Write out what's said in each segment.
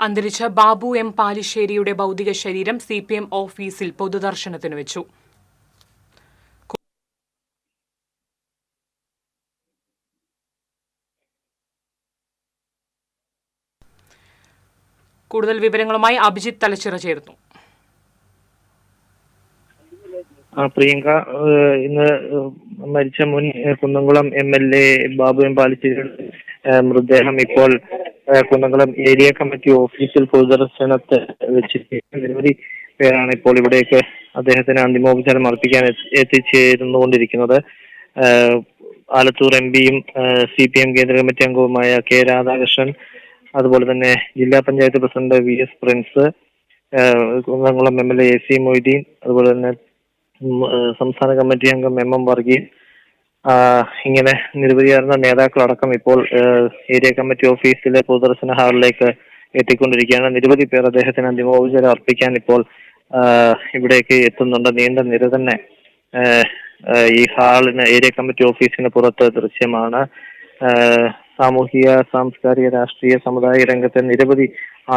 അന്തരിച്ച ബാബു എം പാലിശ്ശേരിയുടെ ഭൗതിക ശരീരം സിപിഎം ഓഫീസിൽ പൊതുദർശനത്തിന് വെച്ചു. കൂടുതൽ വിവരങ്ങളുമായി അഭിജിത്ത് തലച്ചിറ ചേർന്നു. പ്രിയങ്ക, ഇന്ന് മരിച്ച മുൻ കുന്നംകുളം MLA ബാബു എം പാലിശ്ശേരിയുടെ മൃതദേഹം ഇപ്പോൾ കുന്നംകുളം ഏരിയ കമ്മിറ്റി ഓഫീസിൽ പൊതുദർശനത്തെ വെച്ചിരിക്കുന്നത്. നിരവധി പേരാണ് ഇപ്പോൾ ഇവിടേക്ക് അദ്ദേഹത്തിന് അന്തിമോപചാരം അർപ്പിക്കാൻ എത്തിച്ചേർന്നുകൊണ്ടിരിക്കുന്നത്. ആലത്തൂർ MPയും CPM കേന്ദ്ര കമ്മിറ്റി അംഗവുമായ K. രാധാകൃഷ്ണൻ, അതുപോലെ തന്നെ ജില്ലാ panchayat president VS Prince, Kunnamkulam MLA AC Moideen, അതുപോലെ തന്നെ സംസ്ഥാന കമ്മിറ്റി അംഗം MM വർഗീസ്, ഇങ്ങനെ നിരവധിയാർന്ന നേതാക്കളടക്കം ഇപ്പോൾ ഏരിയ കമ്മിറ്റി ഓഫീസിലെ പൊതുദർശന ഹാളിലേക്ക് എത്തിക്കൊണ്ടിരിക്കുകയാണ്. നിരവധി പേർ അദ്ദേഹത്തിന് അന്തിമോപചാരം അർപ്പിക്കാൻ ഇപ്പോൾ ഇവിടേക്ക് എത്തുന്നുണ്ട്. നീണ്ട നിര തന്നെ ഈ ഹാളിന്, ഏരിയ കമ്മിറ്റി ഓഫീസിന് പുറത്ത് ദൃശ്യമാണ്. സാമൂഹിക, സാംസ്കാരിക, രാഷ്ട്രീയ, സമുദായ രംഗത്തെ നിരവധി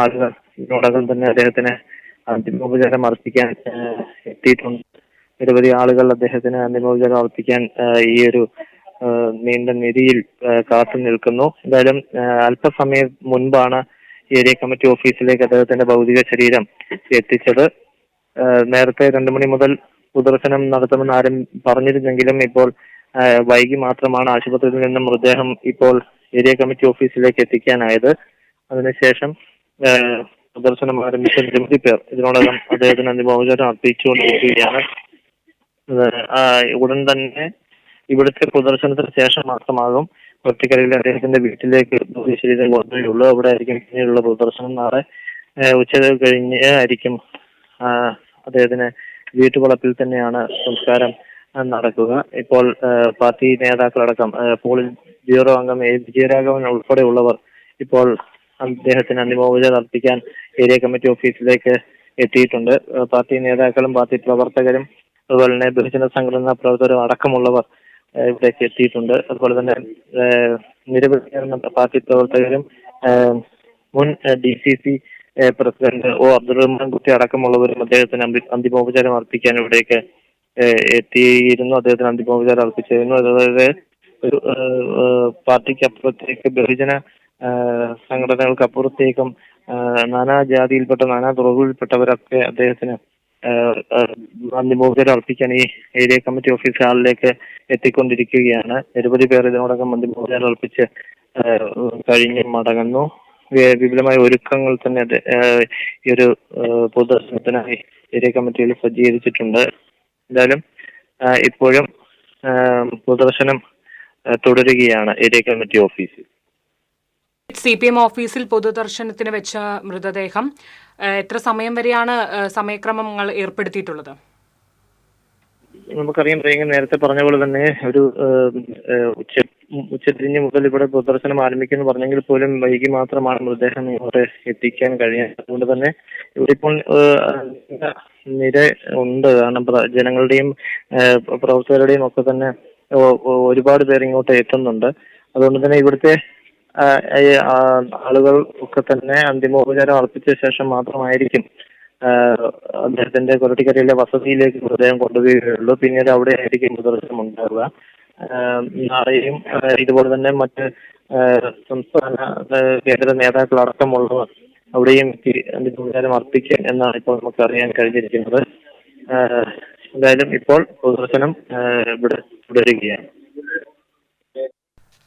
ആളുകൾ ഇതിനോടകം തന്നെ അദ്ദേഹത്തിന് അന്തിമോപചാരം അർപ്പിക്കാൻ എത്തിയിട്ടുണ്ട്. നിരവധി ആളുകൾ അദ്ദേഹത്തിന് അന്തിമോപചാരം അർപ്പിക്കാൻ ഈ ഒരു നീണ്ട നിരയിൽ കാത്തു നിൽക്കുന്നു. എന്തായാലും അല്പസമയം മുൻപാണ് ഏരിയ കമ്മിറ്റി ഓഫീസിലേക്ക് അദ്ദേഹത്തിന്റെ ഭൗതിക ശരീരം എത്തിച്ചത്. നേരത്തെ 2 മണി മുതൽ പൊതുദർശനം നടത്തുമെന്ന് ആരും പറഞ്ഞിരുന്നെങ്കിലും ഇപ്പോൾ വൈകി മാത്രമാണ് ആശുപത്രിയിൽ നിന്നും മൃതദേഹം ഇപ്പോൾ ഏരിയ കമ്മിറ്റി ഓഫീസിലേക്ക് എത്തിക്കാനായത്. അതിനുശേഷം പൊതുദർശനം ആരംഭിച്ച നിരവധി പേർ ഇതിനോടകം അദ്ദേഹത്തിന് അന്തിമോപചാരം അർപ്പിച്ചുകൊണ്ടിരിക്കുകയാണ്. ഉടൻ തന്നെ ഇവിടുത്തെ പൊതുദർശനത്തിന് ശേഷം മാത്രമാകും കൊട്ടിക്കരയിലെ അദ്ദേഹത്തിന്റെ വീട്ടിലേക്ക് ശരീരം കൊണ്ടുവരുള്ളൂ. അവിടെ ആയിരിക്കും പിന്നീടുള്ള പൊതുദർശനം. നാളെ ഉച്ച കഴിഞ്ഞ് ആയിരിക്കും അദ്ദേഹത്തിന് വീട്ടുവളപ്പിൽ തന്നെയാണ് സംസ്കാരം നടക്കുക. ഇപ്പോൾ പാർട്ടി നേതാക്കളടക്കം പോളിറ്റ് ബ്യൂറോ അംഗം A. വിജയരാഘവൻ ഉൾപ്പെടെയുള്ളവർ ഇപ്പോൾ അദ്ദേഹത്തിന് അന്തിമോപചാരം അർപ്പിക്കാൻ ഏരിയ കമ്മിറ്റി ഓഫീസിലേക്ക് എത്തിയിട്ടുണ്ട്. പാർട്ടി നേതാക്കളും പാർട്ടി പ്രവർത്തകരും അതുപോലെ തന്നെ ബഹുജന സംഘടനാ പ്രവർത്തകരും അടക്കമുള്ളവർ ഇവിടേക്ക് എത്തിയിട്ടുണ്ട്. അതുപോലെ തന്നെ നിരവധി പാർട്ടി പ്രവർത്തകരും മുൻ DCC പ്രസിഡന്റ് O. അബ്ദുറഹ്മാൻ കുട്ടി അടക്കമുള്ളവരും അദ്ദേഹത്തിന് അന്തിമോപചാരം അർപ്പിക്കാൻ ഇവിടേക്ക് എത്തിയിരുന്നു. അദ്ദേഹത്തിന് അന്തിമോപചാരം അർപ്പിച്ചിരുന്നു. അതായത് ഒരു പാർട്ടിക്ക് അപ്പുറത്തേക്ക്, ബഹുജന സംഘടനകൾക്ക് അപ്പുറത്തേക്കും നാനാ ജാതിയിൽപ്പെട്ട, നാനാ തുറകളിൽപ്പെട്ടവരൊക്കെ അദ്ദേഹത്തിന് അന്തിമോപചാരം അർപ്പിക്കാൻ ഈ ഏരിയ കമ്മിറ്റി ഓഫീസ് ഹാളിലേക്ക് എത്തിക്കൊണ്ടിരിക്കുകയാണ്. നിരവധി പേർ ഇതിനോടകം അന്തിമോപചാരം അർപ്പിച്ച് കഴിഞ്ഞ് മടങ്ങുന്നു. വിപുലമായ ഒരുക്കങ്ങൾ തന്നെ ഈ ഒരു പൊതുദർശനത്തിനായി ഏരിയ കമ്മിറ്റിയിൽ സജ്ജീകരിച്ചിട്ടുണ്ട്. എന്തായാലും ഇപ്പോഴും പൊതുദർശനം തുടരുകയാണ് ഏരിയ കമ്മിറ്റി ഓഫീസിൽ. CPM ഓഫീസിൽ പൊതുദർശനത്തിന് വെച്ച മൃതദേഹം എത്ര സമയം വരെയാണ് സമയക്രമങ്ങൾ ഏർപ്പെടുത്തിയിട്ടുള്ളത്? നമുക്കറിയാം, പ്രിയങ്ക നേരത്തെ പറഞ്ഞ പോലെ തന്നെ ഒരു ഉച്ചതിരിഞ്ഞ് മുതൽ ഇവിടെ പൊതുദർശനം ആരംഭിക്കുമെന്ന് പറഞ്ഞെങ്കിൽ പോലും വൈകി മാത്രമാണ് മൃതദേഹം ഇങ്ങോട്ട് എത്തിക്കാൻ കഴിയുന്നത്. അതുകൊണ്ട് തന്നെ ഇവിടെ ഇപ്പോൾ നിര ഉണ്ട്. കാരണം ജനങ്ങളുടെയും പ്രവർത്തകരുടെയും ഒക്കെ തന്നെ ഒരുപാട് പേർ ഇങ്ങോട്ട് എത്തുന്നുണ്ട്. അതുകൊണ്ട് തന്നെ ഇവിടുത്തെ ആളുകൾ ഒക്കെ തന്നെ അന്തിമോപചാരം അർപ്പിച്ച ശേഷം മാത്രമായിരിക്കും അദ്ദേഹത്തിന്റെ കൊരട്ടിക്കരയിലെ വസതിയിലേക്ക് മൃതദേഹം കൊണ്ടുപോവുകയുള്ളൂ. പിന്നീട് അവിടെ ആയിരിക്കും പൊതുദർശനം ഉണ്ടാവുക. നാളെയും ഇതുപോലെ തന്നെ മറ്റ് സംസ്ഥാന കേന്ദ്ര നേതാക്കൾ അടക്കമുള്ളവർ അവിടെയും അന്തിമോപചാരം അർപ്പിക്കും എന്നാണ് ഇപ്പോൾ നമുക്ക് അറിയാൻ കഴിഞ്ഞിരിക്കുന്നത്. എന്തായാലും ഇപ്പോൾ പൊതുദർശനം ഇവിടെ തുടരുകയാണ്.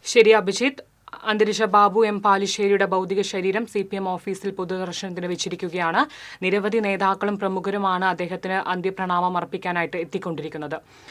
ശരി അഭിജിത്ത്. അന്തരിച്ച ബാബു എം പാലിശ്ശേരിയുടെ ഭൗതിക ശരീരം CPM ഓഫീസിൽ പൊതുദർശനത്തിന് വെച്ചിരിക്കുകയാണ്. നിരവധി നേതാക്കളും പ്രമുഖരുമാണ് അദ്ദേഹത്തിന് അന്ത്യപ്രണാമം അർപ്പിക്കാനായിട്ട് എത്തിക്കൊണ്ടിരിക്കുന്നത്.